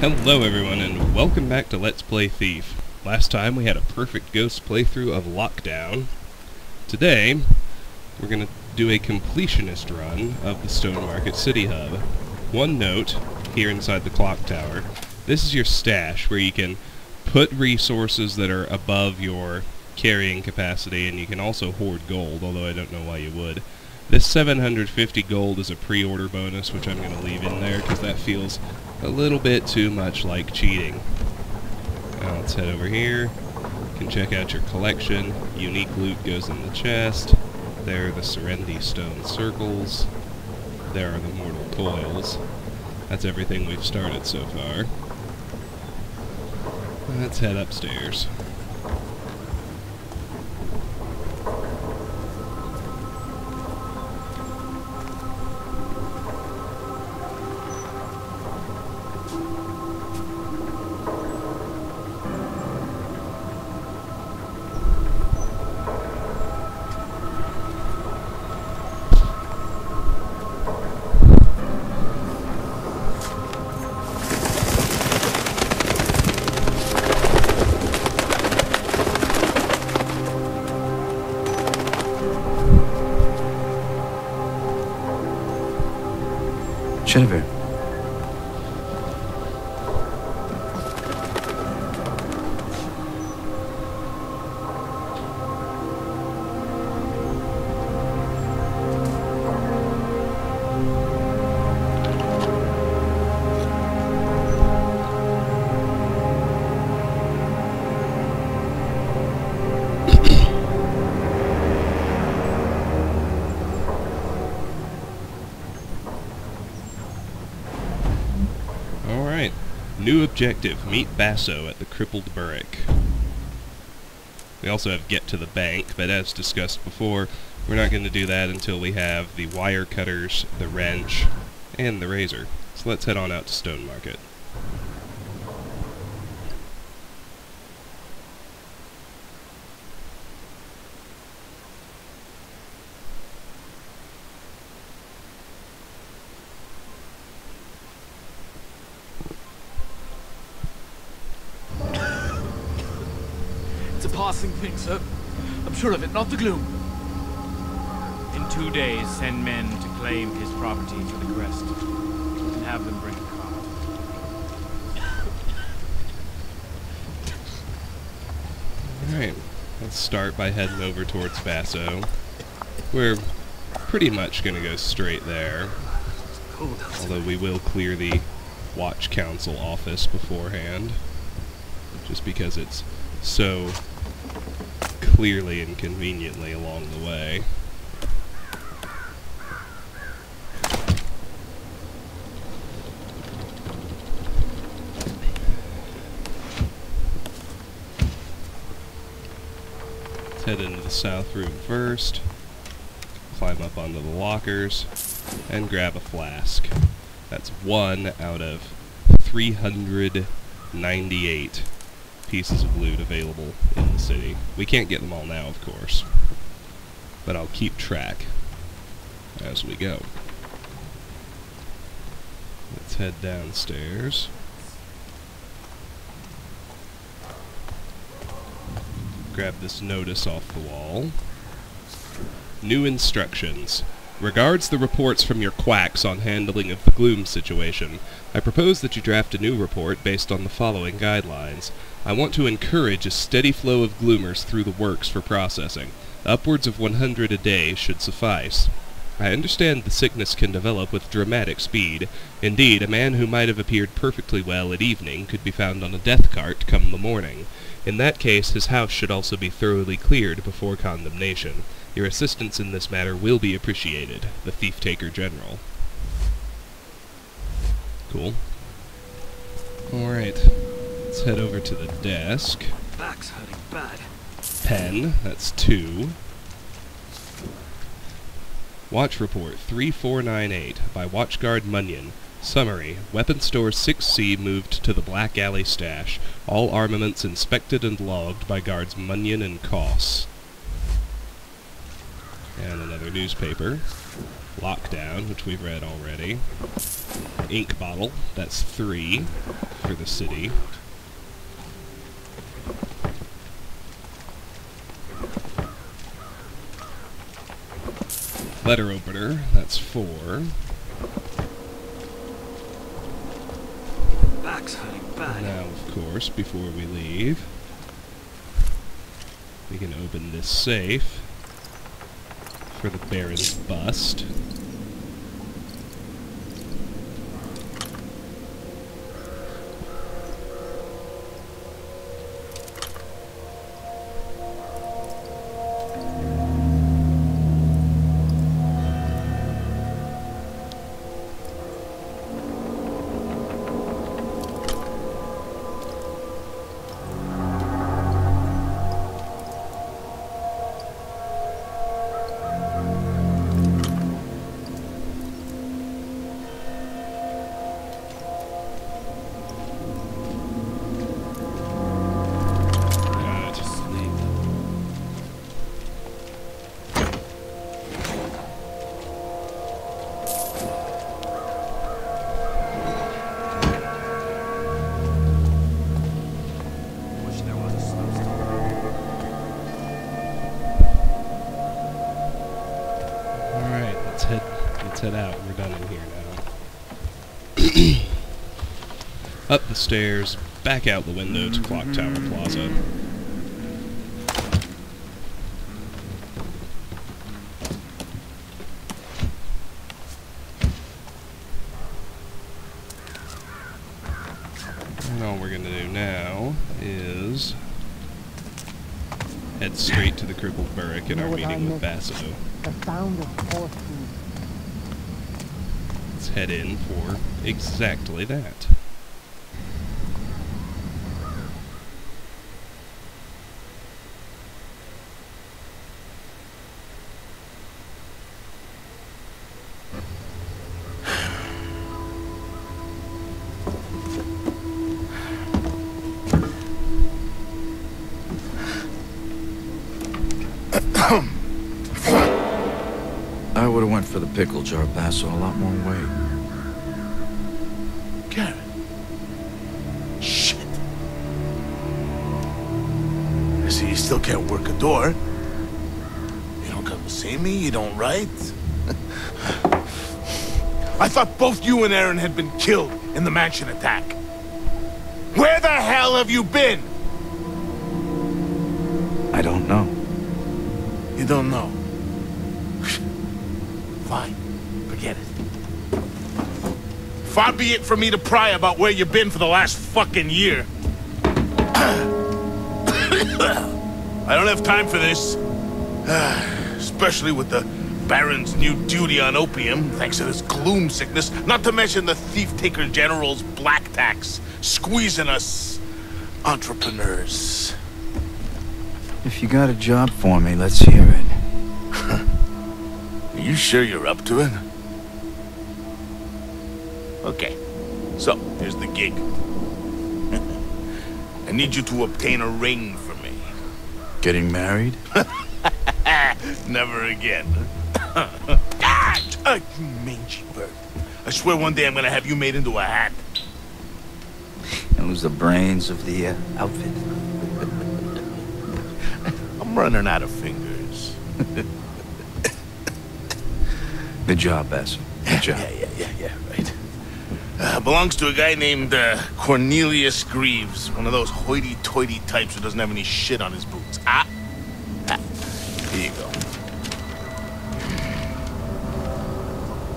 Hello everyone, and welcome back to Let's Play Thief. Last time we had a perfect ghost playthrough of Lockdown. Today, we're going to do a completionist run of the Stone Market City Hub. One note, here inside the clock tower, this is your stash where you can put resources that are above your carrying capacity, and you can also hoard gold, although I don't know why you would. This 750 gold is a pre-order bonus, which I'm going to leave in there because that feels a little bit too much like cheating. Now let's head over here. You can check out your collection. Unique loot goes in the chest. There are the Serenity Stone Circles. There are the Mortal Coils. That's everything we've started so far. Let's head upstairs. Jennifer. New objective, meet Basso at the Crippled Burrick. We also have get to the bank, but as discussed before, we're not going to do that until we have the wire cutters, the wrench, and the razor. So let's head on out to Stone Market. It's a passing thing, sir. I'm sure of it, not the gloom. In 2 days, send men to claim his property for the crest. And have them bring a car. Alright, let's start by heading over towards Basso. We're pretty much going to go straight there. Although we will clear the Watch Council office beforehand. Just because it's so clearly and conveniently along the way. Let's head into the south room first, climb up onto the lockers, and grab a flask. That's 1 out of 398 pieces of loot available in the city. We can't get them all now, of course, but I'll keep track as we go. Let's head downstairs. Grab this notice off the wall. New instructions. Regards the reports from your quacks on handling of the gloom situation. I propose that you draft a new report based on the following guidelines. I want to encourage a steady flow of gloomers through the works for processing. Upwards of 100 a day should suffice. I understand the sickness can develop with dramatic speed. Indeed, a man who might have appeared perfectly well at evening could be found on a death cart come the morning. In that case, his house should also be thoroughly cleared before condemnation. Your assistance in this matter will be appreciated. The Thief-Taker General. Cool. Alright. Let's head over to the desk. Back's hurting bad. Pen. That's 2. Watch Report 3498 by Watchguard Munyon. Summary. Weapon Store 6C moved to the Black Alley stash. All armaments inspected and logged by guards Munyon and Koss. And another newspaper. Lockdown, which we've read already. Ink bottle, that's 3. for the city. Letter opener, that's 4. Back's hurting bad. Now, of course, before we leave, we can open this safe for the Baron's bust. Let's head out. We're done in here now. Up the stairs, back out the window to Clock Tower Plaza. And all we're gonna do now is head straight to the crippled barrack in our meeting with Basso. The sound of horse hooves. Let's head in for exactly that. I would have went for the pickle jar, Basso, a lot more weight. Garrett. Shit. I see you still can't work a door. You don't come to see me, you don't write. I thought both you and Aaron had been killed in the mansion attack. Where the hell have you been? I don't know. You don't know. Fine. Forget it. Far be it for me to pry about where you've been for the last fucking year. I don't have time for this. Especially with the Baron's new duty on opium, thanks to this gloom sickness, not to mention the Thief-Taker General's black tax, squeezing us entrepreneurs. If you got a job for me, let's hear it. Are you sure you're up to it? Okay, so here's the gig. I need you to obtain a ring for me. Getting married? Never again. You mangy bird. I swear one day I'm gonna have you made into a hat. And lose the brains of the outfit. I'm running out of fingers. Good job, Basso. Good job. Yeah, right. Belongs to a guy named Cornelius Greaves. One of those hoity-toity types who doesn't have any shit on his boots. Here you go.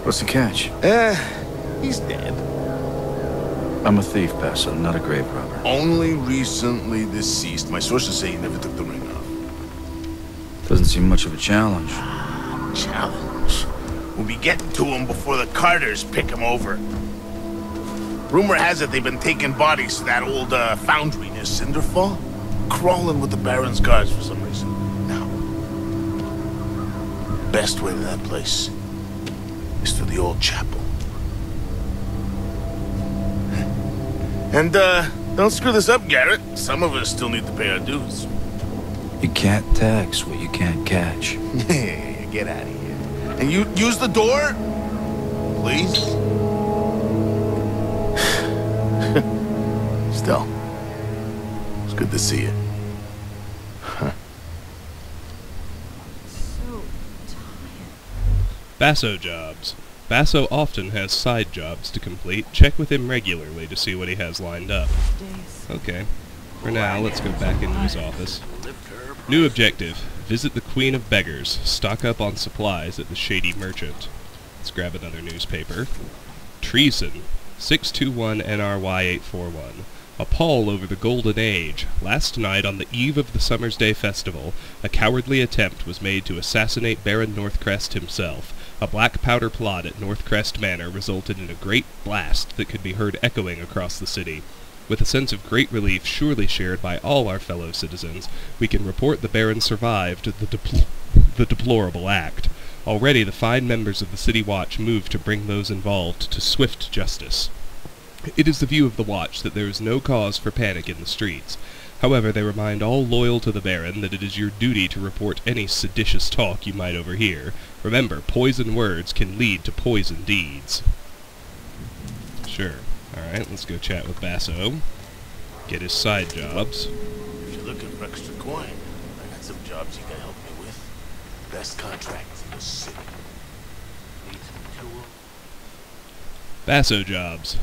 What's the catch? He's dead. I'm a thief, Basso, not a grave robber. Only recently deceased. My sources say he never took the ring off. Doesn't seem much of a challenge. Challenge? We'll be getting to him before the Carters pick him over. Rumor has it they've been taking bodies to that old foundry near Cinderfall. Crawling with the Baron's guards for some reason. Now, best way to that place is through the old chapel. And, don't screw this up, Garrett. Some of us still need to pay our dues. You can't tax what you can't catch. Yeah, get out of here. And you use the door, please. Good to see you. So tired. Basso jobs. Basso often has side jobs to complete. Check with him regularly to see what he has lined up. Days. Okay. For now, let's go back into his office. New objective. Visit the Queen of Beggars. Stock up on supplies at the Shady Merchant. Let's grab another newspaper. Treason. 621 NRY 841. Appall over the Golden Age. Last night, on the eve of the Summer's Day Festival, a cowardly attempt was made to assassinate Baron Northcrest himself. A black powder plot at Northcrest Manor resulted in a great blast that could be heard echoing across the city. With a sense of great relief surely shared by all our fellow citizens, we can report the Baron survived the deplorable act. Already the fine members of the City Watch move to bring those involved to swift justice. It is the view of the Watch that there is no cause for panic in the streets. However, they remind all loyal to the Baron that it is your duty to report any seditious talk you might overhear. Remember, poison words can lead to poison deeds. Sure. Alright, let's go chat with Basso. Get his side jobs. If you're looking for extra coin, I got some jobs you can help me with. Best contracts in the city. Need some tools? Basso jobs.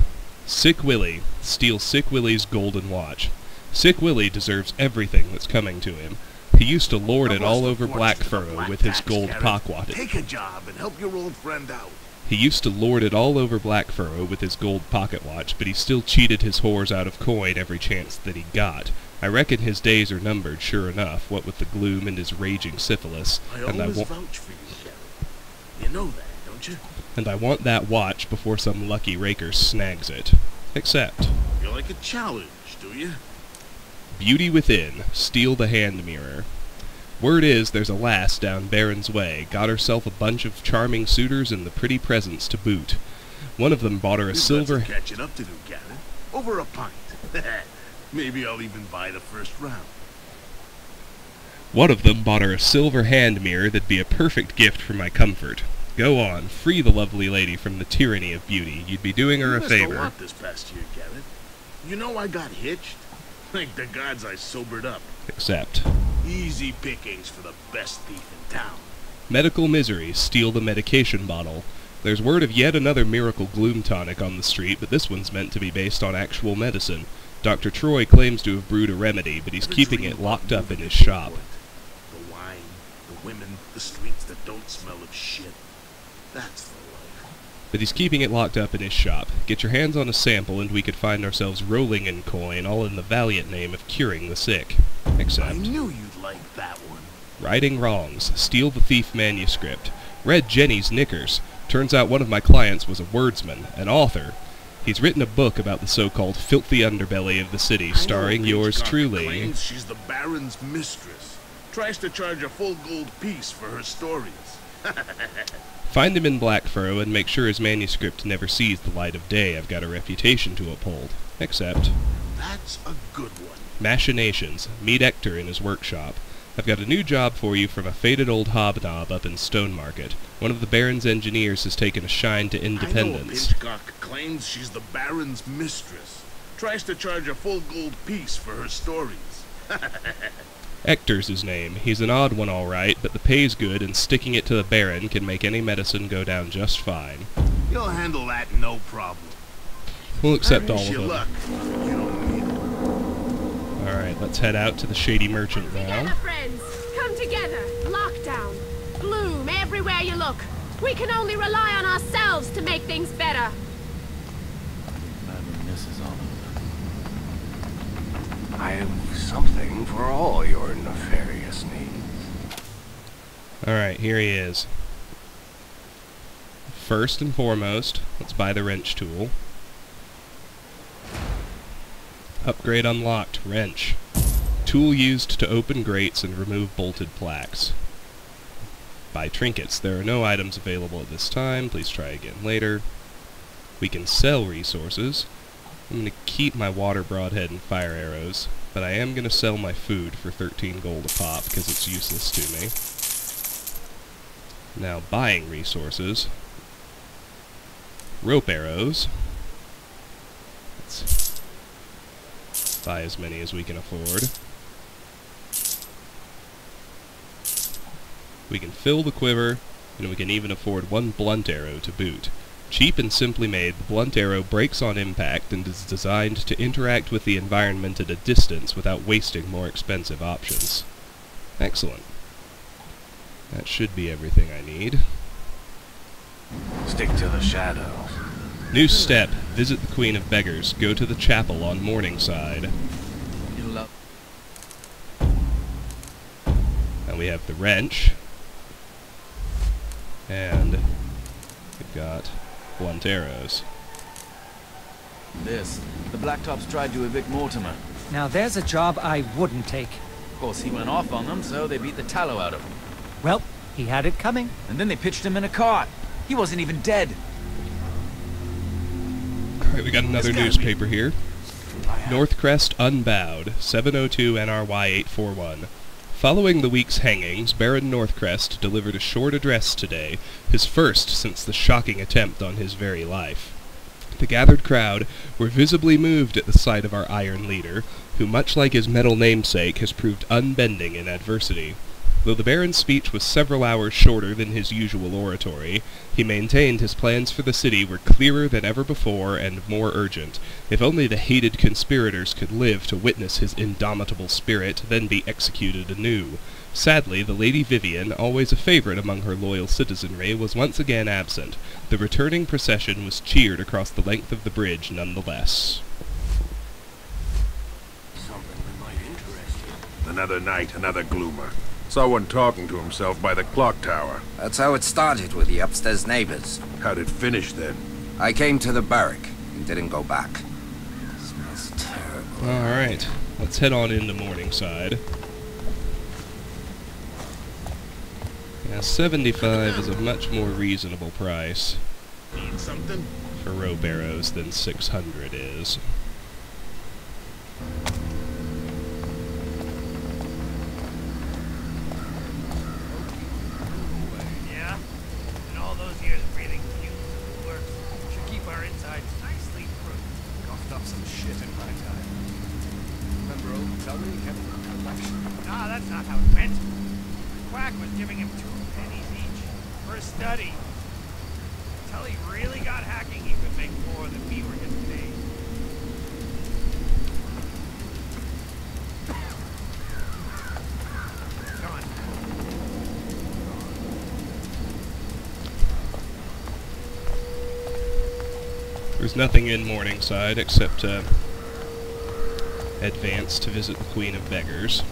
Sick Willie. Steal Sick Willie's golden watch. Sick Willie deserves everything that's coming to him. He used to lord it all over Blackfurrow with his gold pocket. Take a job and help your old friend out. He used to lord it all over Blackfurrow with his gold pocket watch, but he still cheated his whores out of coin every chance that he got. I reckon his days are numbered, sure enough, what with the gloom and his raging syphilis. I always vouch for you, Sheriff. You know that, don't you? And I want that watch before some lucky raker snags it. Accept. You like a challenge, do you? Beauty within. Steal the hand mirror. Word is there's a lass down Baron's Way. Got herself a bunch of charming suitors and the pretty presents to boot. One of them bought her a silver... You've got some catching up to do, Gavin. Over a pint. Maybe I'll even buy the first round. One of them bought her a silver hand mirror that'd be a perfect gift for my comfort. Go on, free the lovely lady from the tyranny of beauty. You'd be doing her a favor. You missed a lot this past year, Gavin. You know I got hitched? Thank the gods I sobered up. Accept. Easy pickings for the best thief in town. Medical misery. Steal the medication bottle. There's word of yet another miracle gloom tonic on the street, but this one's meant to be based on actual medicine. Dr. Troy claims to have brewed a remedy, but he's keeping it locked up in his shop. The wine, the women, the streets that don't smell of shit. That's the life. But he's keeping it locked up in his shop. Get your hands on a sample and we could find ourselves rolling in coin, all in the valiant name of curing the sick. Accept. I knew you'd like that one. Righting wrongs. Steal the thief manuscript. Read Jenny's knickers. Turns out one of my clients was a wordsman, an author. He's written a book about the so-called filthy underbelly of the city, starring yours truly. Claims she's the Baron's mistress. Tries to charge a full gold piece for her stories. Find him in Blackfurrow and make sure his manuscript never sees the light of day. I've got a reputation to uphold. Accept. That's a good one. Machinations. Meet Hector in his workshop. I've got a new job for you from a faded old hobnob up in Stone Market. One of the Baron's engineers has taken a shine to independence. I know a pinchcock claims she's the Baron's mistress. Tries to charge a full gold piece for her stories. Hector's his name. He's an odd one all right, but the pay's good and sticking it to the Baron can make any medicine go down just fine. You'll handle that no problem. We'll accept all of them. Luck. You don't need it. Alright, let's head out to the Shady Merchant now. Together, friends. Come together. Lockdown. Gloom everywhere you look. We can only rely on ourselves to make things better. I have something for all your nefarious needs. Alright, here he is. First and foremost, let's buy the wrench tool. Upgrade unlocked. Wrench. Tool used to open grates and remove bolted plaques. Buy trinkets. There are no items available at this time. Please try again later. We can sell resources. I'm going to keep my water broadhead and fire arrows, but I am going to sell my food for 13 gold a pop because it's useless to me. Now, buying resources. Rope arrows. Let's Buy as many as we can afford. We can fill the quiver, and we can even afford one blunt arrow to boot. Cheap and simply made, the blunt arrow breaks on impact and is designed to interact with the environment at a distance without wasting more expensive options. Excellent. That should be everything I need. Stick to the shadows. New step. Visit the Queen of Beggars. Go to the chapel on Morningside. And we have the wrench. And we've got blunt arrows. This. The Blacktops tried to evict Mortimer. Now there's a job I wouldn't take. Of course, he went off on them, so they beat the tallow out of him. Well, he had it coming. And then they pitched him in a cart. He wasn't even dead. Alright, we got another newspaper here. Northcrest Unbowed, 702 NRY 841. Following the week's hangings, Baron Northcrest delivered a short address today, his first since the shocking attempt on his very life. The gathered crowd were visibly moved at the sight of our iron leader, who, much like his metal namesake, has proved unbending in adversity. Though the Baron's speech was several hours shorter than his usual oratory, he maintained his plans for the city were clearer than ever before and more urgent. If only the hated conspirators could live to witness his indomitable spirit, then be executed anew. Sadly, the Lady Vivian, always a favorite among her loyal citizenry, was once again absent. The returning procession was cheered across the length of the bridge nonetheless. Something that might interest you. Another night, another gloomer. Saw one talking to himself by the clock tower. That's how it started with the upstairs neighbors. How'd it finish then? I came to the barrack and didn't go back. Smells terrible. Alright, let's head on into Morningside. Yeah, 75 is a much more reasonable price Need something? for row barrows than 600 is. Yeah? And all those years breathing fumes of the works should keep our insides nicely proof. Coughed up some shit in my time. Remember old Tully kept a collection? Nah, that's not how it went. The quack was giving him 2 pennies each for a study. Until he really got hacking, he could make more than we were getting paid. Come on. There's nothing in Morningside except advance to visit the Queen of Beggars.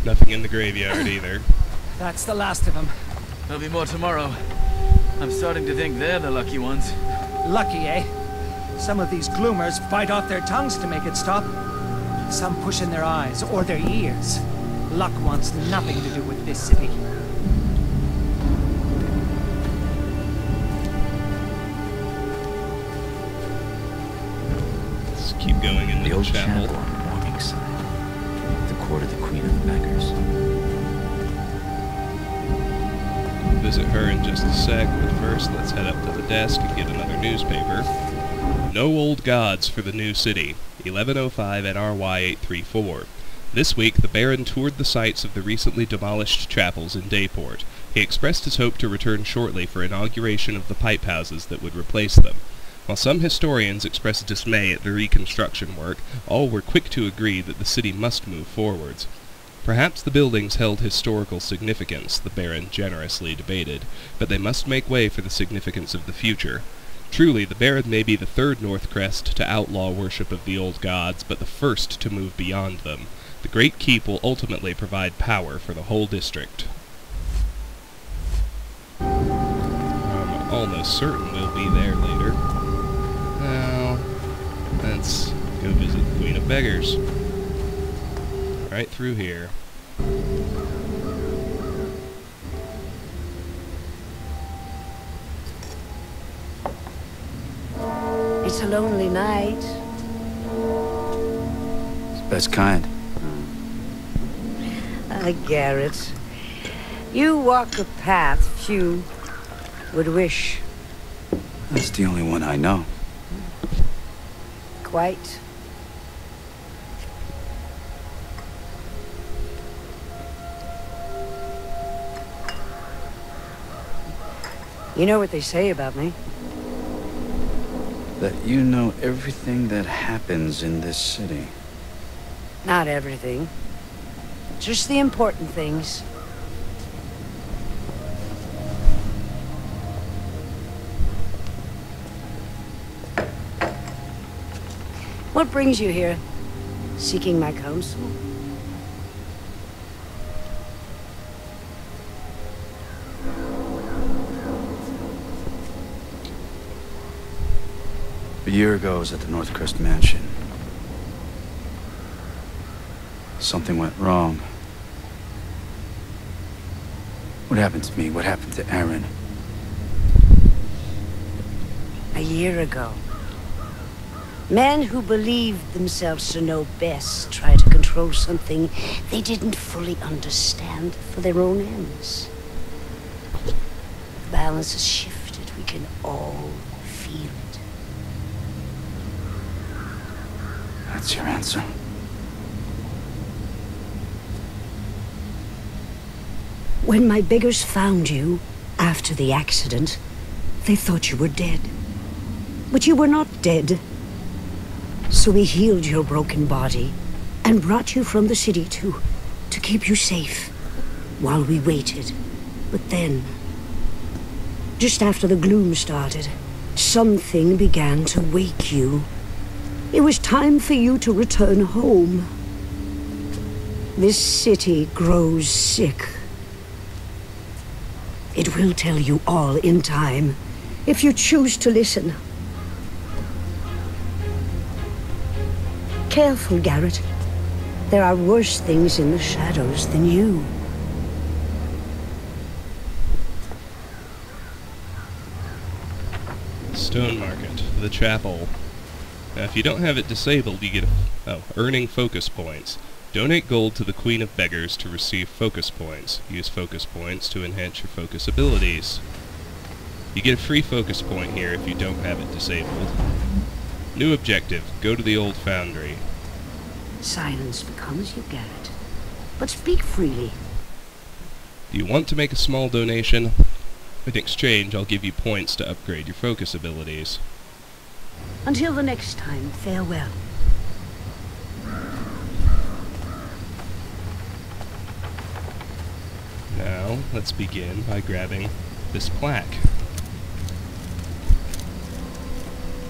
Nothing in the graveyard either. That's the last of them. There'll be more tomorrow. I'm starting to think they're the lucky ones. Lucky, eh? Some of these gloomers bite off their tongues to make it stop. Some push in their eyes or their ears. Luck wants nothing to do with this city. Let's keep going into The old chapel. chapel on Morningside. The court of the Queen of Beggars. We'll visit her in just a sec, but first let's head up to the desk and get another newspaper. No old gods for the new city. 1105 NRY 834. This week, the Baron toured the sites of the recently demolished chapels in Dayport. He expressed his hope to return shortly for inauguration of the pipe houses that would replace them. While some historians expressed dismay at the reconstruction work, all were quick to agree that the city must move forwards. Perhaps the buildings held historical significance, the Baron generously debated, but they must make way for the significance of the future. Truly, the Baron may be the third Northcrest to outlaw worship of the old gods, but the first to move beyond them. The Great Keep will ultimately provide power for the whole district. I'm almost certain we'll be there later. Now, let's go visit the Queen of Beggars. Right through here. It's a lonely night. It's the best kind. Garrett, you walk a path few would wish. That's the only one I know. Quite. You know what they say about me? That you know everything that happens in this city. Not everything. Just the important things. What brings you here? Seeking my counsel? A year ago, I was at the Northcrest Mansion. Something went wrong. What happened to me? What happened to Aaron? A year ago. Men who believed themselves to know best tried to control something they didn't fully understand for their own ends. The balance has shifted. We can all feel it. That's your answer. When my beggars found you, after the accident, they thought you were dead. But you were not dead. So we healed your broken body and brought you from the city to keep you safe while we waited. But then, just after the gloom started, something began to wake you. It was time for you to return home. This city grows sick. It will tell you all in time, if you choose to listen. Careful, Garrett. There are worse things in the shadows than you. Stone Market, the chapel. Now, if you don't have it disabled, you get earning focus points. Donate gold to the Queen of Beggars to receive focus points. Use focus points to enhance your focus abilities. You get a free focus point here if you don't have it disabled. New objective, go to the old foundry. Silence becomes you, Garrett. But speak freely. Do you want to make a small donation? In exchange, I'll give you points to upgrade your focus abilities. Until the next time, farewell. Now, let's begin by grabbing this plaque.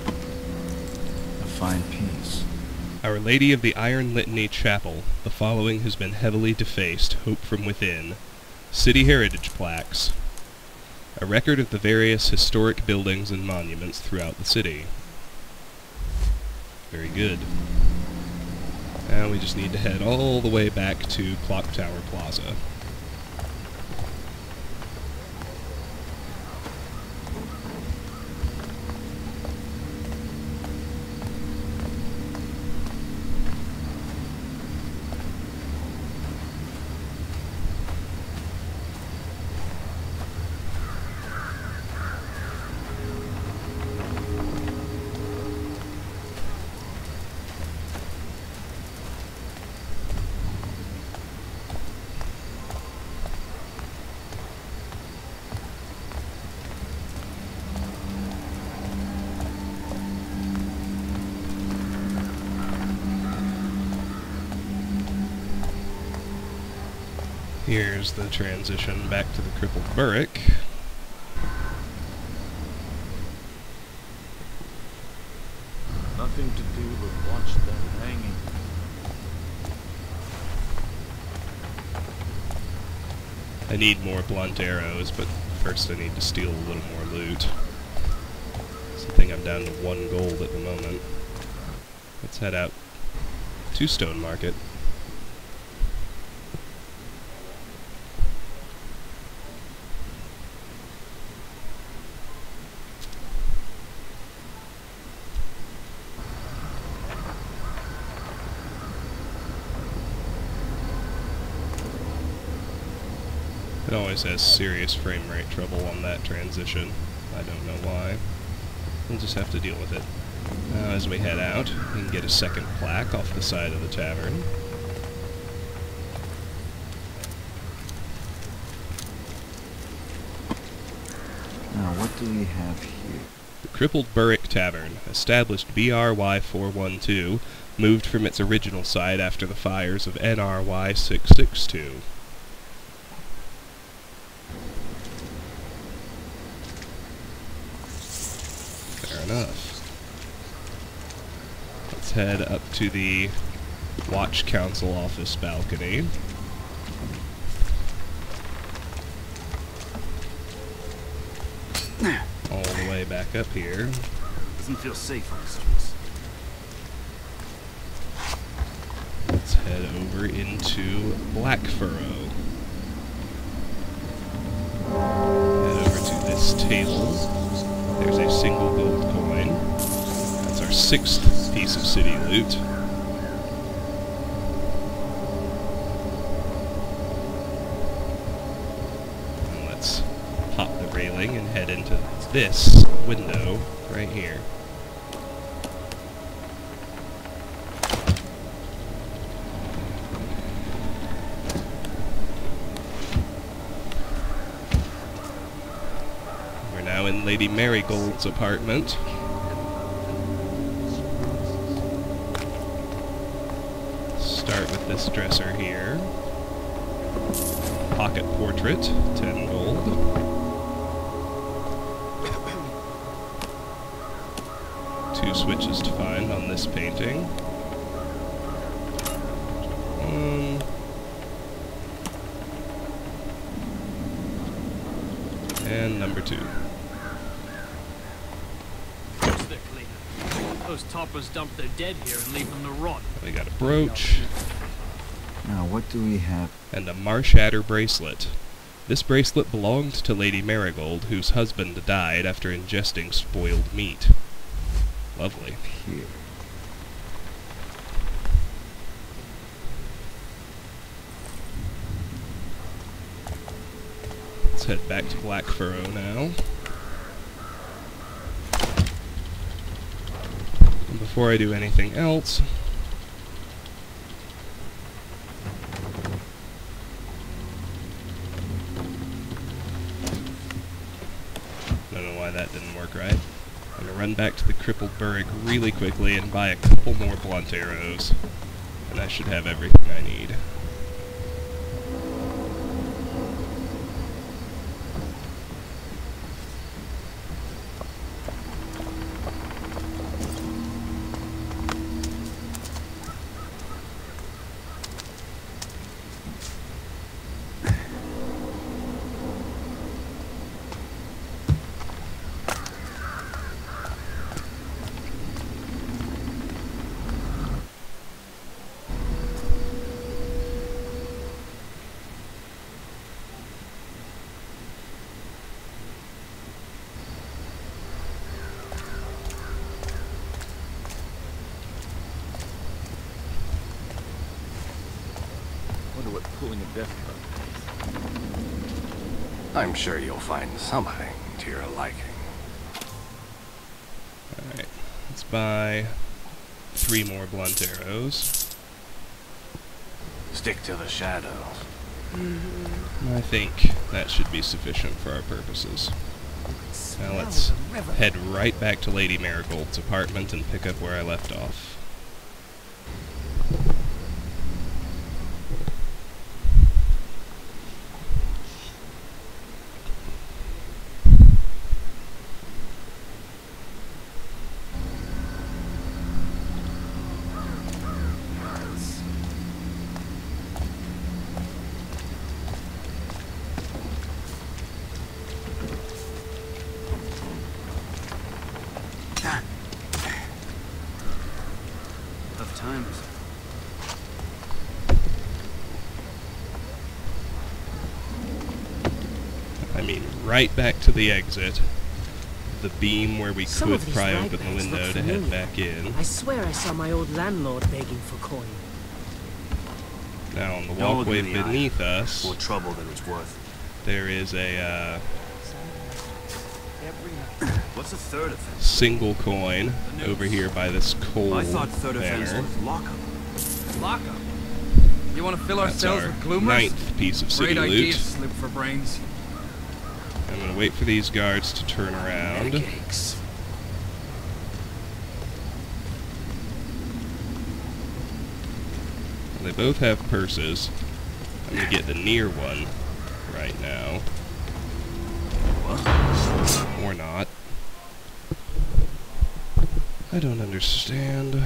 A fine piece. Our Lady of the Iron Litany Chapel. The following has been heavily defaced. Hope from within. City Heritage Plaques. A record of the various historic buildings and monuments throughout the city. Very good. Now we just need to head all the way back to Clock Tower Plaza. Here's the transition back to the crippled Burrick. Nothing to do but watch them hanging. I need more blunt arrows, but first I need to steal a little more loot. So I think I'm down to 1 gold at the moment. Let's head out to Stone Market. always has serious frame rate trouble on that transition. I don't know why. We'll just have to deal with it. Now, as we head out, we can get a second plaque off the side of the tavern. Now, what do we have here? The Crippled Burrick Tavern, established BRY 412, moved from its original site after the fires of NRY 662. Fair enough. Let's head up to the Watch Council office balcony. All the way back up here. Doesn't feel safe on the streets. Let's head over into Black Furrow. Head over to this table. There's a single gold coin. That's our 6th piece of city loot. And let's pop the railing and head into this window right here. We're now in Lady Marigold's apartment. Start with this dresser here. Pocket portrait, 10 gold. 2 switches to find on this painting. And number 2. Those toppers dump their dead here and leave them to rot. We got a brooch. Now, what do we have? And a Marshatter bracelet. This bracelet belonged to Lady Marigold, whose husband died after ingesting spoiled meat. Lovely. Here. Let's head back to Black Furrow now. And before I do anything else, don't know why that didn't work right. I'm going to run back to the Crippled Burrick really quickly and buy a couple more blunt arrows. And I should have everything I need. Wonder what pulling a death truck is. I'm sure you'll find something to your liking. Alright, let's buy 3 more blunt arrows. Stick to the shadows. I think that should be sufficient for our purposes. Now let's head right back to Lady Marigold's apartment and pick up where I left off. Tough times. I mean, right back to the exit. The beam where we could pry open the window to head back in. I swear I saw my old landlord begging for coin. Now on the walkway beneath us, more trouble than it's worth. there is a What's a third offense? single coin over here by this coal I thought third offense banner. was lockup. Lockup? You want to fill That's ourselves our with gloomers? 9th piece of city Great idea, loot. slip for brains. I'm going to wait for these guards to turn around. Cakes. They both have purses. I'm going to get the near one right now. Or not. I don't understand.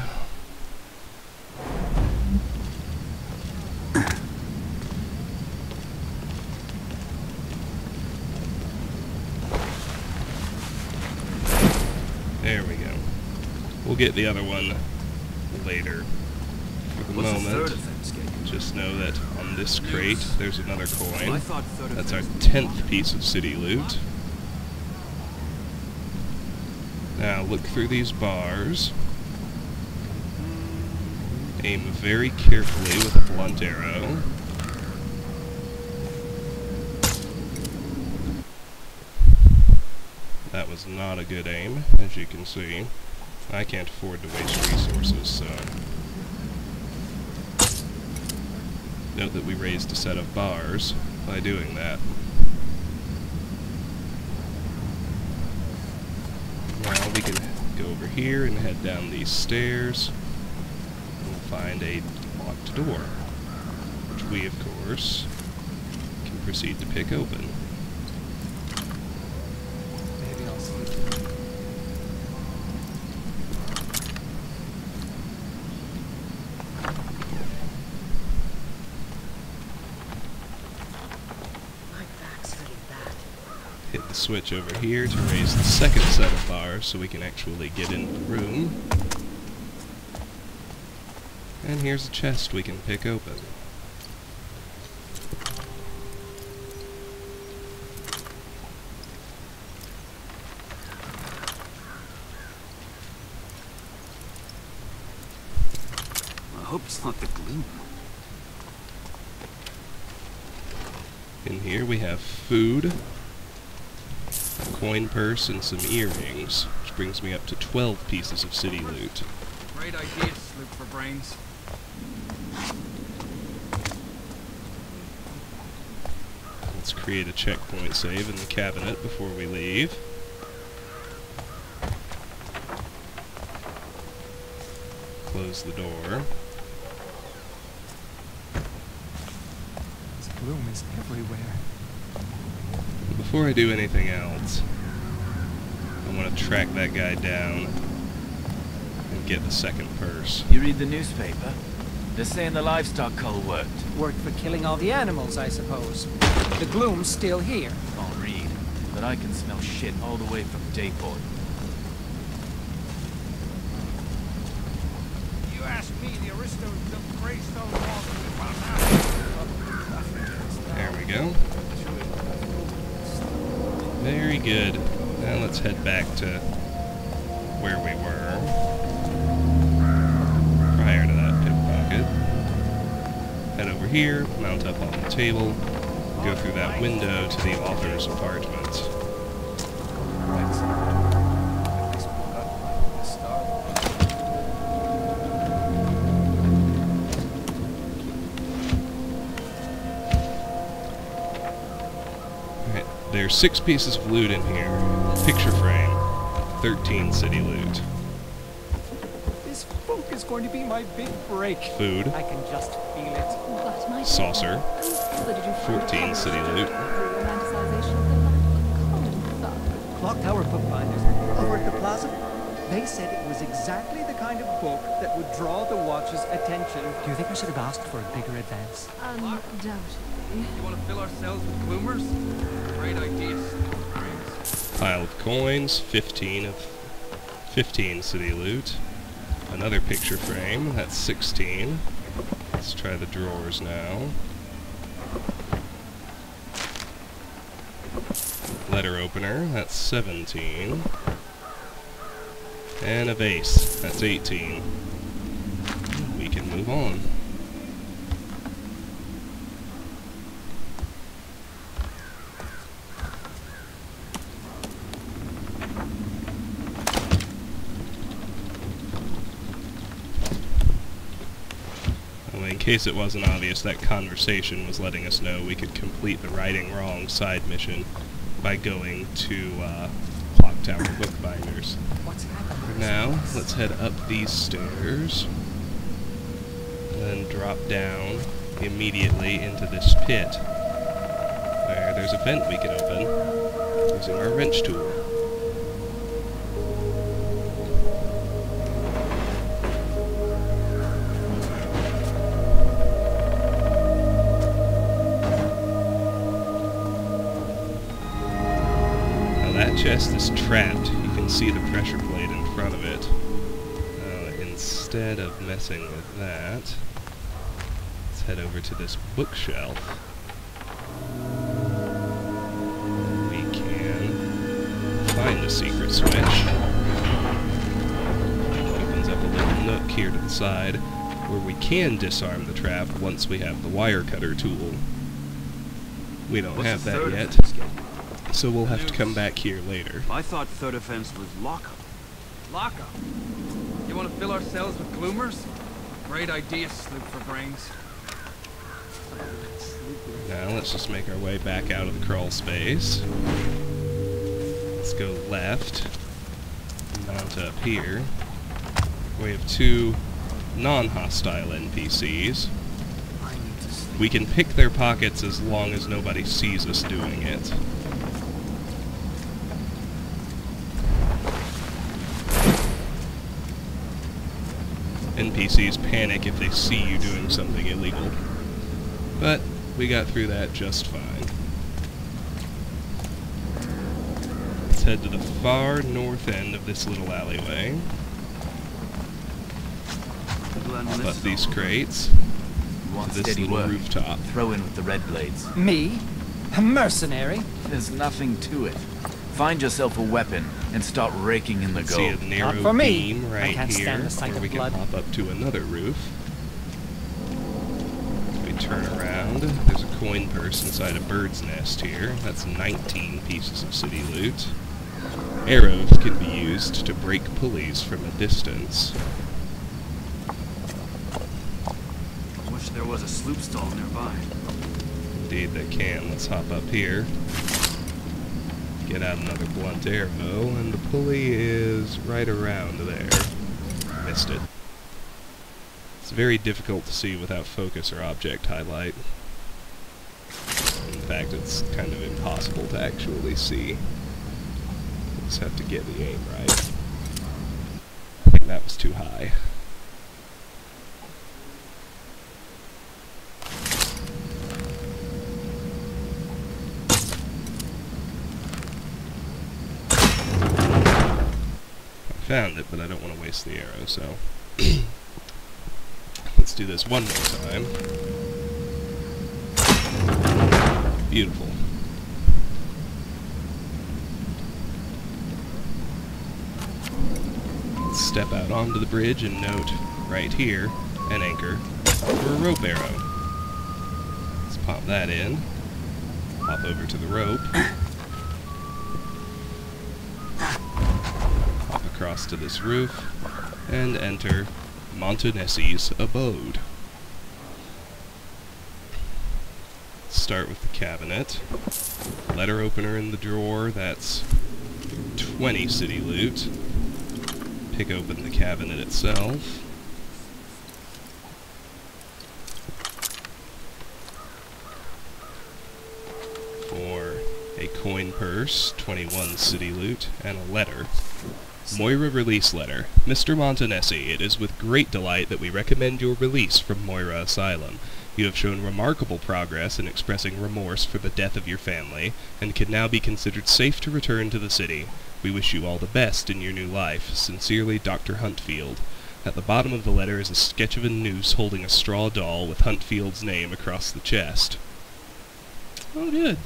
There we go. We'll get the other one later. For the moment, just know that on this crate there's another coin. That's our 10th piece of city loot. Now look through these bars. Aim very carefully with a blunt arrow. That was not a good aim, as you can see. I can't afford to waste resources, so... Note that we raised a set of bars by doing that. Now we can go over here and head down these stairs and find a locked door, which we, of course, can proceed to pick open. Maybe I'll sleep. Hit the switch over here to raise the second set of bars so we can actually get in the room. And here's a chest we can pick open. I hope it's not the gloom. In here we have food, a coin purse, and some earrings, which brings me up to 12 pieces of city loot. Great idea, slip for brains. Let's create a checkpoint save in the cabinet before we leave. Close the door. This gloom is everywhere. Before I do anything else, I want to track that guy down and get the second purse. You read the newspaper? They're saying the livestock cull worked. Worked for killing all the animals, I suppose. The gloom's still here. I'll read, but I can smell shit all the way from Dayport. You ask me, the aristos built gray stone walls to the house. There we go. Very good. Now let's head back to where we were prior to that pickpocket. Head over here, mount up on the table, go through that window to the author's apartment. There's 6 pieces of loot in here. Picture frame, 13 city loot. This book is going to be my big break. Food. I can just feel it. Saucer, 14 city loot. Clock Tower bookbinders over at the plaza. They said it was exactly the kind of book that would draw the watch's attention. Do you think I should have asked for a bigger advance? Undoubtedly. You want to fill ourselves with gloomers? Great idea. Pile of coins, 15 city loot. Another picture frame, that's 16. Let's try the drawers now. Letter opener, that's 17. And a vase, that's 18. We can move on. case it wasn't obvious, that conversation was letting us know we could complete the Righting Wrong side mission by going to Clock Tower Bookbinders. For now, let's head up these stairs, and then drop down immediately into this pit, where there's a vent we can open using our wrench tool. That chest is trapped. You can see the pressure plate in front of it. Instead of messing with that, let's head over to this bookshelf. We can find a secret switch. It opens up a little nook here to the side where we can disarm the trap once we have the wire cutter tool. We don't have that yet, so we'll have to come back here later. I thought third offense was lockup. Lockup? You want to fill our cells with gloomers? Great idea, Sloop for brains. Now let's just make our way back out of the crawl space. Let's go left, mount up here. We have two non-hostile NPCs. We can pick their pockets as long as nobody sees us doing it. NPCs panic if they see you doing something illegal. But we got through that just fine. Let's head to the far north end of this little alleyway. Pop up these crates. This little rooftop. Throw in with the red blades. Me? A mercenary? There's nothing to it. Find yourself a weapon and start raking in the gold. See a narrow Not for me. beam right I can't here, stand the sight where of we can blood. hop up to another roof. We turn around. There's a coin purse inside a bird's nest here. That's 19 pieces of city loot. Arrows can be used to break pulleys from a distance. I wish there was a sloop stall nearby. Indeed they can. Let's hop up here. Get out another blunt arrow, and the pulley is right around there. Missed it. It's very difficult to see without focus or object highlight. In fact, it's kind of impossible to actually see. Just have to get the aim right. I think that was too high. Found it, but I don't want to waste the arrow, so let's do this one more time. Beautiful. Let's step out onto the bridge and note right here an anchor for a rope arrow. Let's pop that in. Hop over to the rope. Across to this roof, and enter Montanessi's abode. Start with the cabinet. Letter opener in the drawer, that's 20 city loot. Pick open the cabinet itself. For a coin purse, 21 city loot, and a letter. Moira release letter. Mr. Montanesi, it is with great delight that we recommend your release from Moira Asylum. You have shown remarkable progress in expressing remorse for the death of your family, and can now be considered safe to return to the city. We wish you all the best in your new life. Sincerely, Dr. Huntfield. At the bottom of the letter is a sketch of a noose holding a straw doll with Huntfield's name across the chest. Oh, good.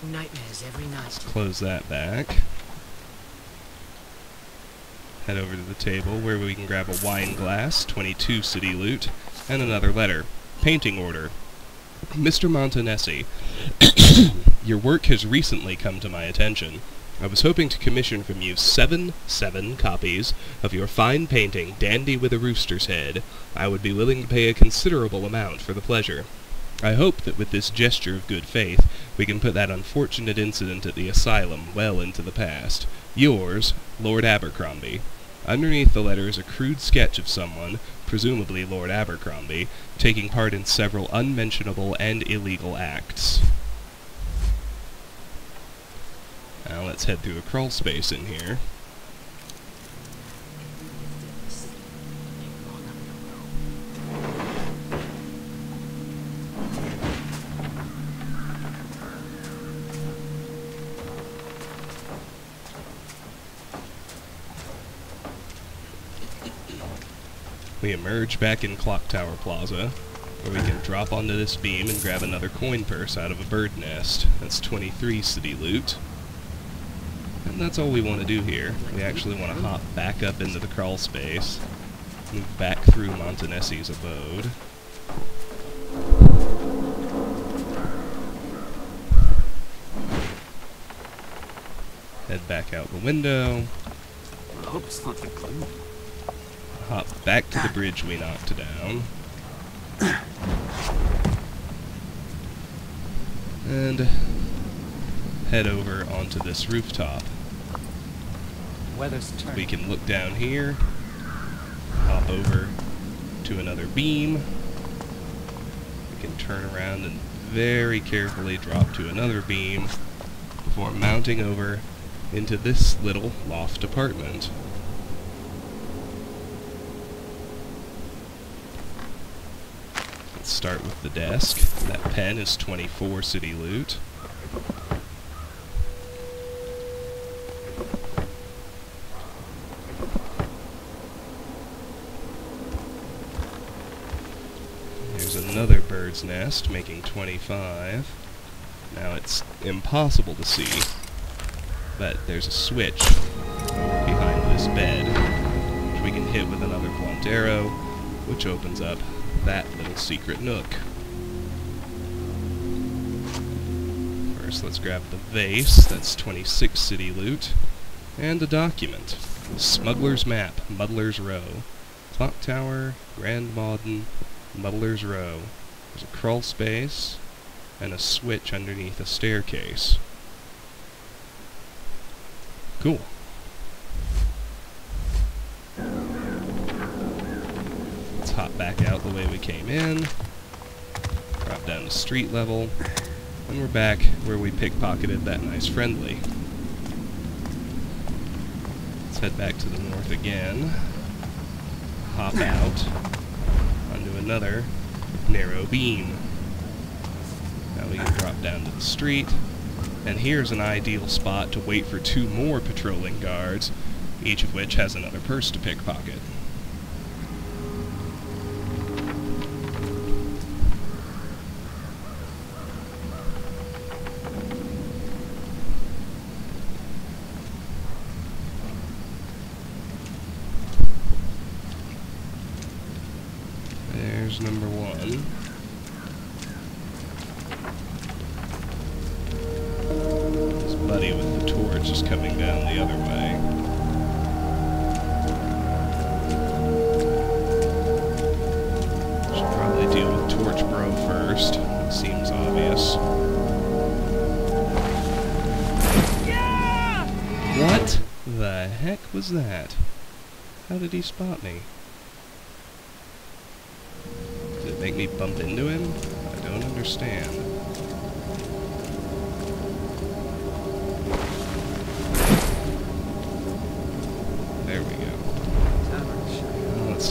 Nightmares every night. Let's close that back. Head over to the table where we can grab a wine glass, 22 city loot, and another letter. Painting order. Mr. Montanesi, your work has recently come to my attention. I was hoping to commission from you 7 copies of your fine painting, Dandy with a Rooster's Head. I would be willing to pay a considerable amount for the pleasure. I hope that with this gesture of good faith, we can put that unfortunate incident at the asylum well into the past. Yours, Lord Abercrombie. Underneath the letter is a crude sketch of someone, presumably Lord Abercrombie, taking part in several unmentionable and illegal acts. Now let's head through a crawl space in here. We emerge back in Clock Tower Plaza, where we can drop onto this beam and grab another coin purse out of a bird nest. That's 23 city loot. And that's all we want to do here. We actually want to hop back up into the crawl space, move back through Montanesi's abode. Head back out the window. I hope it's not the glue. Hop back to the bridge we knocked down. And head over onto this rooftop. Weather's turning. We can look down here, hop over to another beam. We can turn around and very carefully drop to another beam before mounting over into this little loft apartment. Let's start with the desk. That pen is 24 city loot. There's another bird's nest making 25. Now it's impossible to see, but there's a switch behind this bed, which we can hit with another blunt arrow, which opens up that little secret nook. First, let's grab the vase. That's 26 city loot. And a document. Smuggler's Map, Muddler's Row. Clock Tower, Grand Modern, Muddler's Row. There's a crawl space and a switch underneath a staircase. Cool. Hop back out the way we came in, drop down to street level, and we're back where we pickpocketed that nice friendly. Let's head back to the north again, hop out onto another narrow beam. Now we can drop down to the street, and here's an ideal spot to wait for 2 more patrolling guards, each of which has another purse to pickpocket. There's number 1. His buddy with the torch is coming down the other way. Should probably deal with Torch Bro first. It seems obvious. Yeah! What the heck was that? How did he spot me? Make me bump into him? I don't understand. There we go. Now let's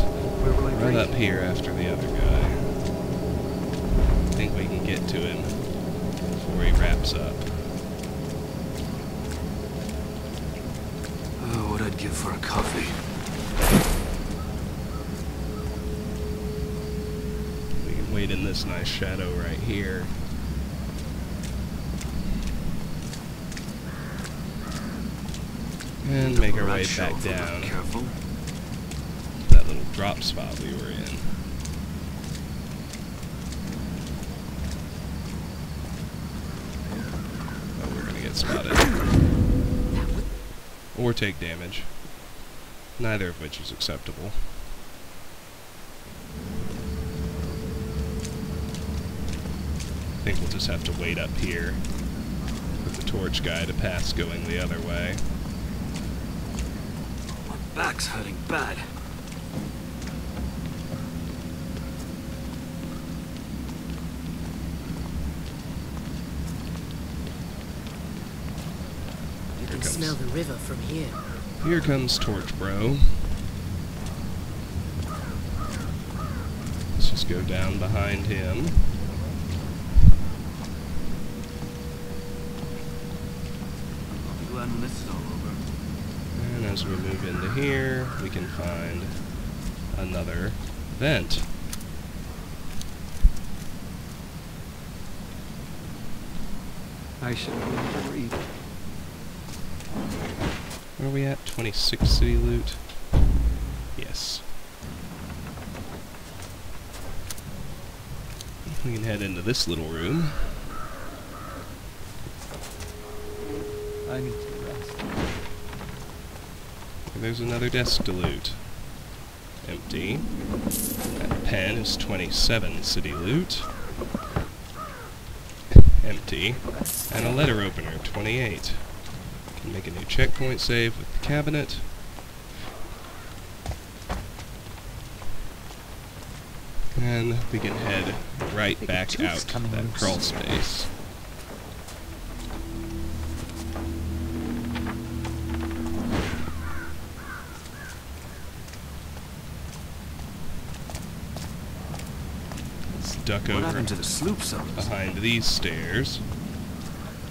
run up here after the other guy. I think we can get to him before he wraps up. Oh, what I'd give for a coffee. Wait in this nice shadow right here. And make our way back down. That little drop spot we were in. Oh, we're gonna get spotted. or take damage. Neither of which is acceptable. I think we'll just have to wait up here for the torch guy to pass going the other way. My back's hurting bad. You can smell the river from here. Here comes Torch Bro. Let's just go down behind him. I'll be glad when this is all over. And as we move into here, we can find another vent. I should have learned to read. Where are we at? 26 city loot? Yes. We can head into this little room. I need to rest. There's another desk to loot. Empty. That pen is 27 city loot. Empty. And a letter opener, 28. Can make a new checkpoint save with the cabinet. And we can head right back out to that crawl space. Let's duck over to the sloop zones? behind these stairs,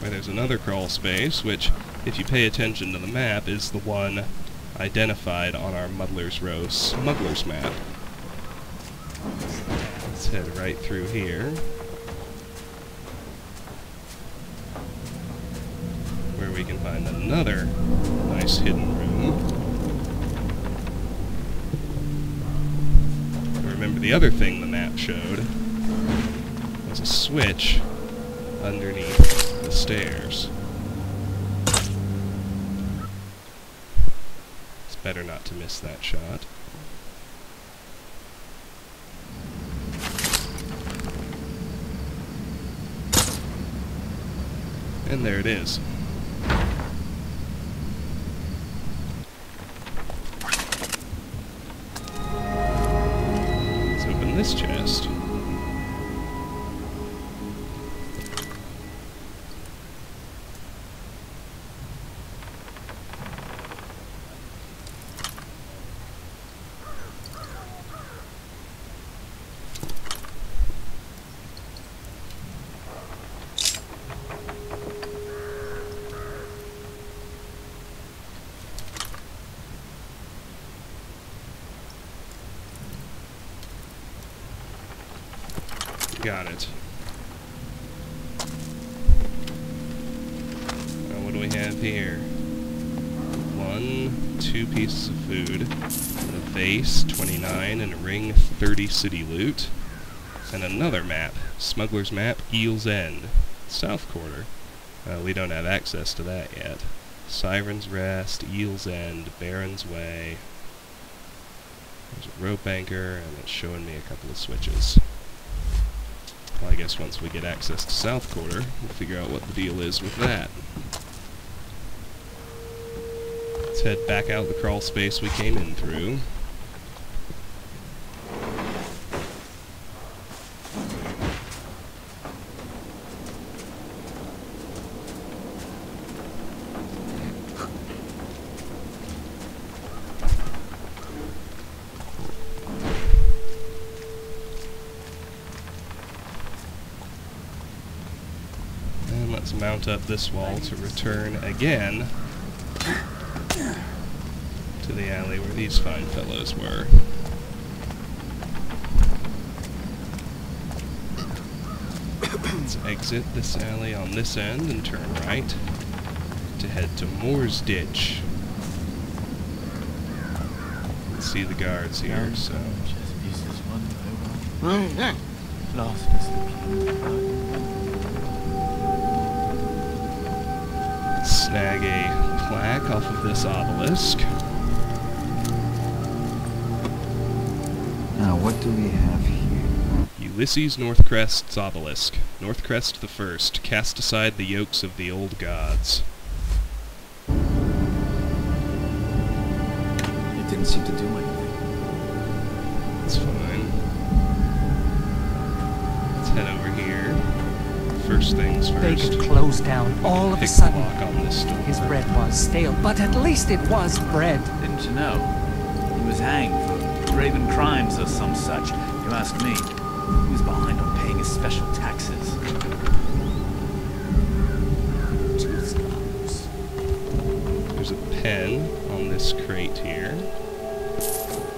where there's another crawl space, which, if you pay attention to the map, is the one identified on our Muddler's Row Smuggler's map. Let's head right through here, where we can find another nice hidden room. Remember, the other thing the map showed was a switch underneath the stairs. It's better not to miss that shot. And there it is. Let's open this chest. Got it. What do we have here? 1, 2 pieces of food, a vase, 29, and a ring, 30 city loot, and another map, Smuggler's Map, Eel's End, South Quarter. We don't have access to that yet. Siren's Rest, Eel's End, Baron's Way. There's a rope anchor, and it's showing me a couple of switches. Well, I guess once we get access to South Quarter, we'll figure out what the deal is with that. Let's head back out the crawl space we came in through. Let's mount up this wall to return again to the alley where these fine fellows were. Let's exit this alley on this end and turn right to head to Moore's Ditch. You can see the guards here, so... Lost is the key. Snag a plaque plaque off of this obelisk. Now, what do we have here? Ulysses Northcrest's obelisk. Northcrest the First, cast aside the yokes of the old gods. It didn't seem to do anything. That's fine. Let's head over here. First things first. They could close down all of a Pick the sudden. lock on this door. His bread was stale, but at least it was bread. Didn't you know? He was hanged for graven crimes or some such. You ask me. He was behind on paying his special taxes. There's a pen on this crate here.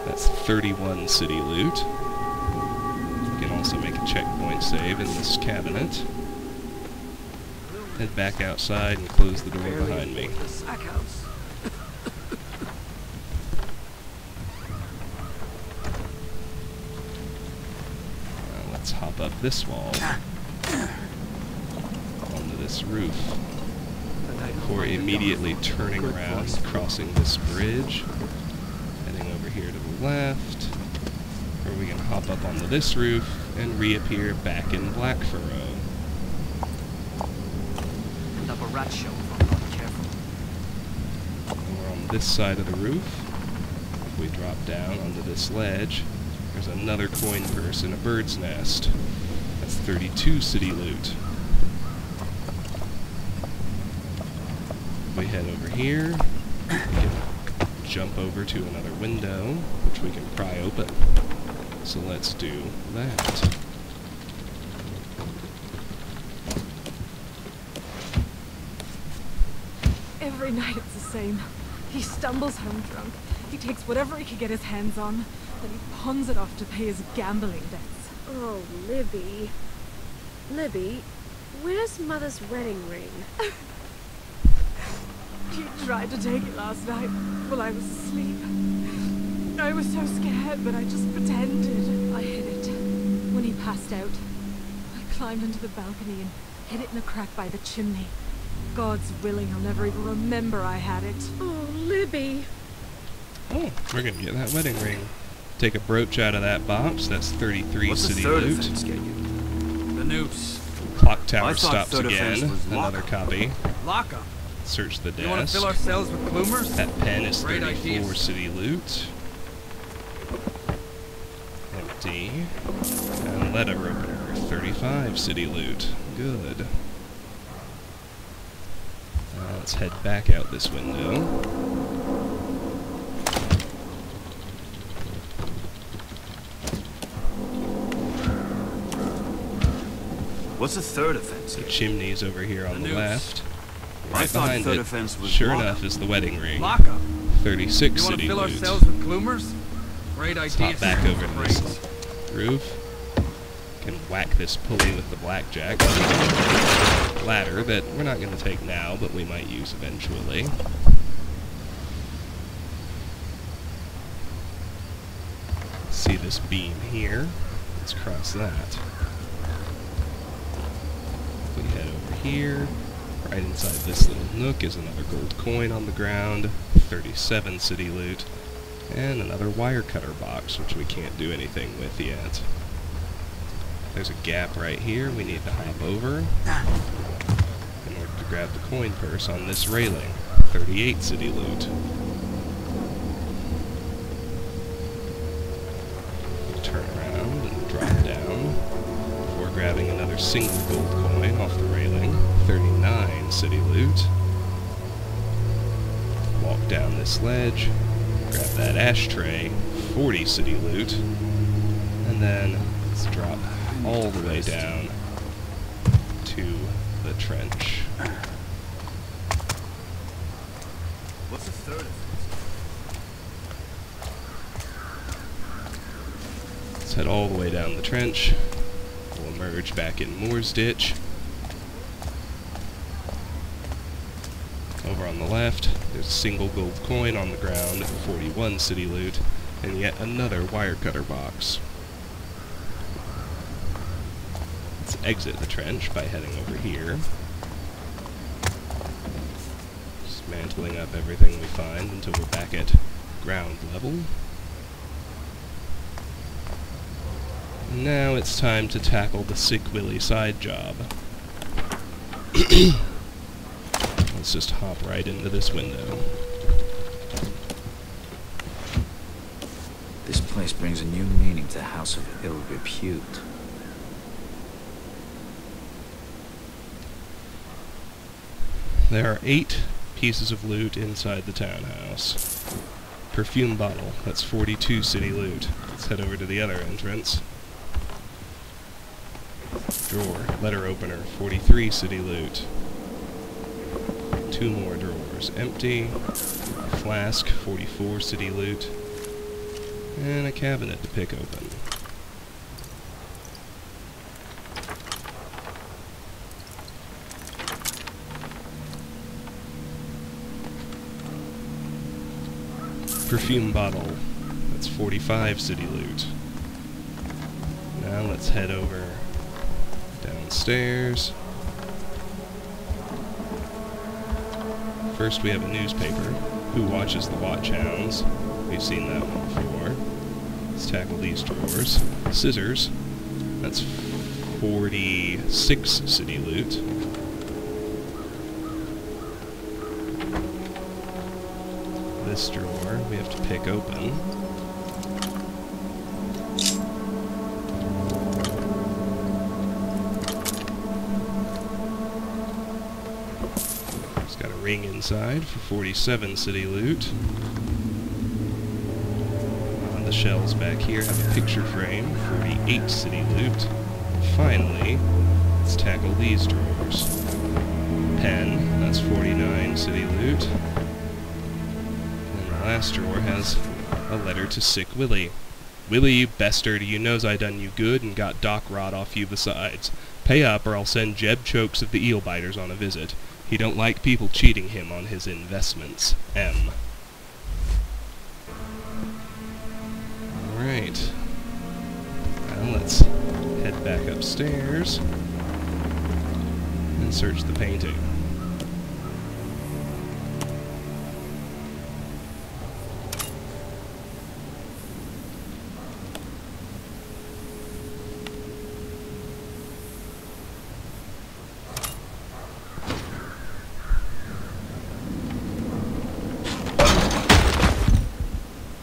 That's 31 city loot. You can also make a checkpoint save in this cabinet. Head back outside and close the door behind me. Let's hop up this wall onto this roof. Before immediately turning around, crossing this bridge, heading over here to the left, where we can hop up onto this roof and reappear back in Blackfurrow. Put up a rat show if I'm not careful. We're on this side of the roof. If we drop down onto this ledge, there's another coin purse and a bird's nest. That's 32 city loot. We head over here, we can jump over to another window, which we can pry open. So let's do that. Every night it's the same. He stumbles home drunk. He takes whatever he can get his hands on, then he pawns it off to pay his gambling debts. Oh, Libby. Libby, where's Mother's wedding ring? He tried to take it last night while I was asleep. I was so scared, but I just pretended. I hid it. When he passed out, I climbed into the balcony and hid it in a crack by the chimney. God's willing, I'll never even remember I had it. Oh, Libby. Oh, we're gonna get that wedding ring. Take a brooch out of that box. That's 33 What's city the third loot. offense get you? The noose. Clock tower I thought stops third again. offense was Another lock-up. copy. Lock up. Search the You want to desk. fill our cells with gloomers? That pen is Great 34 ideas. city loot. Empty. And letter opener, 35 city loot. Good. Let's head back out this window. What's the third offense? The chimney's over here on the left. I Right thought behind third it, offense was sure lock-up. enough, is the wedding ring. Lock up. 36 You want to city fill our loot. cells with gloomers? Great Let's idea. hop back over to this roof. Can whack this pulley with the blackjack. Ladder that we're not going to take now, but we might use eventually. See this beam here? Let's cross that. We head over here. Right inside this little nook is another gold coin on the ground, 37 city loot, and another wire cutter box, which we can't do anything with yet. There's a gap right here we need to hop over in order to grab the coin purse on this railing, 38 city loot. Turn around and drop down before grabbing another single gold coin off the railing, 39 city loot. Walk down this ledge, grab that ashtray, 40 city loot, and then let's drop all the way down to the trench. What's the third offense? Let's head all the way down the trench. We'll emerge back in Moore's Ditch. Over on the left, there's a single gold coin on the ground, 41 city loot, and yet another wire cutter box. Let's exit the trench by heading over here. Just dismantling up everything we find until we're back at ground level. And now it's time to tackle the Sick Willie side job. Let's just hop right into this window. This place brings a new meaning to House of Ill Repute. There are 8 pieces of loot inside the townhouse. Perfume bottle, that's 42 city loot. Let's head over to the other entrance. Drawer, letter opener, 43 city loot. 2 more drawers, empty. A flask, 44 city loot. And a cabinet to pick open. Perfume bottle, that's 45 city loot. Now let's head over downstairs. First we have a newspaper, Who Watches the Watchhounds. We've seen that one before. Let's tackle these drawers. Scissors, that's 46 city loot. This drawer we have to pick open. It's got a ring inside for 47 city loot. The shelves back here have a picture frame, 48 city loot. Finally, let's tackle these drawers. Pen, that's 49 city loot. Last drawer has a letter to Sick Willie. Willie, you bastard, you knows I done you good and got dock rot off you besides. Pay up or I'll send Jeb Chokes of the Eel Biters on a visit. He don't like people cheating him on his investments. M. Alright. Now let's head back upstairs and search the painting.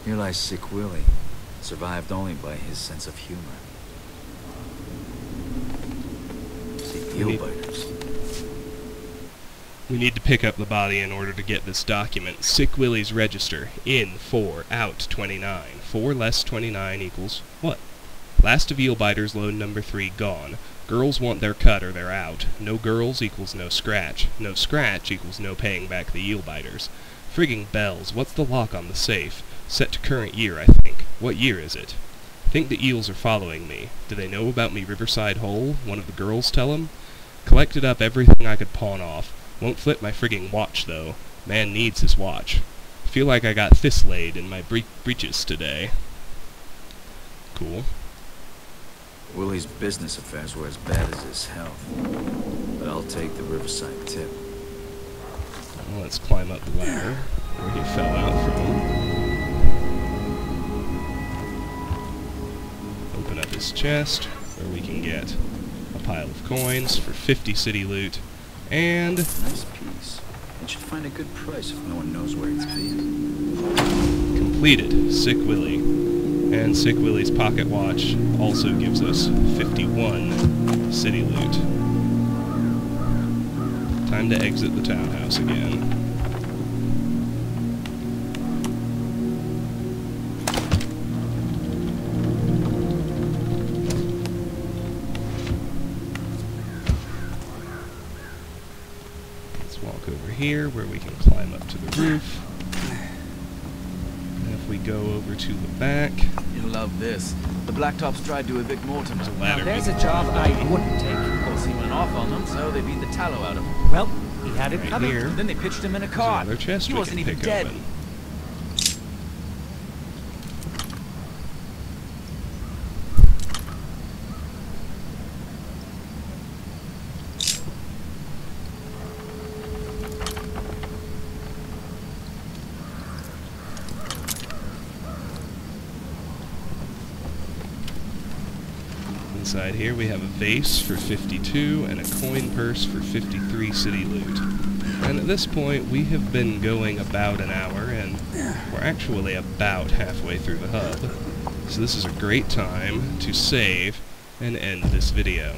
Here lies Sick Willie, survived only by his sense of humor. The Eel Biters. We need to pick up the body in order to get this document. Sick Willie's register. In 4, out 29. 4 less 29 equals what? Last of Eel Biters, load number 3, gone. Girls want their cut or they're out. No girls equals no scratch. No scratch equals no paying back the Eel Biters. Frigging bells, what's the lock on the safe? Set to current year, I think. What year is it? Think the eels are following me. Do they know about me Riverside Hole? One of the girls tell 'em? Collected up everything I could pawn off. Won't flip my frigging watch, though. Man needs his watch. Feel like I got this laid in my breeches today. Cool. Willie's business affairs were as bad as his health. But I'll take the Riverside tip. Well, let's climb up the ladder where he fell out from. Open up his chest, where we can get a pile of coins for 50 city loot, and... Nice piece. It should find a good price if no one knows where it's being. Completed. Sick Willie. And Sick Willie's pocket watch also gives us 51 city loot. Time to exit the townhouse again. Here, where we can climb up to the roof. And if we go over to the back... You'll love this. The Blacktops tried to evict Mortimer. Now there's a job I wouldn't take. Of course, he went off on them, so they beat the tallow out of him. Well, he had it right coming. here. Then they pitched him in a car. Another chest He we wasn't can even pick dead. open. Inside here we have a vase for 52 and a coin purse for 53 city loot. And at this point we have been going about an hour, and we're actually about halfway through the hub. So this is a great time to save and end this video.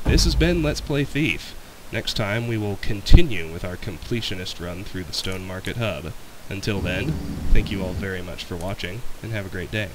This has been Let's Play Thief. Next time we will continue with our completionist run through the Stone Market hub. Until then, thank you all very much for watching, and have a great day.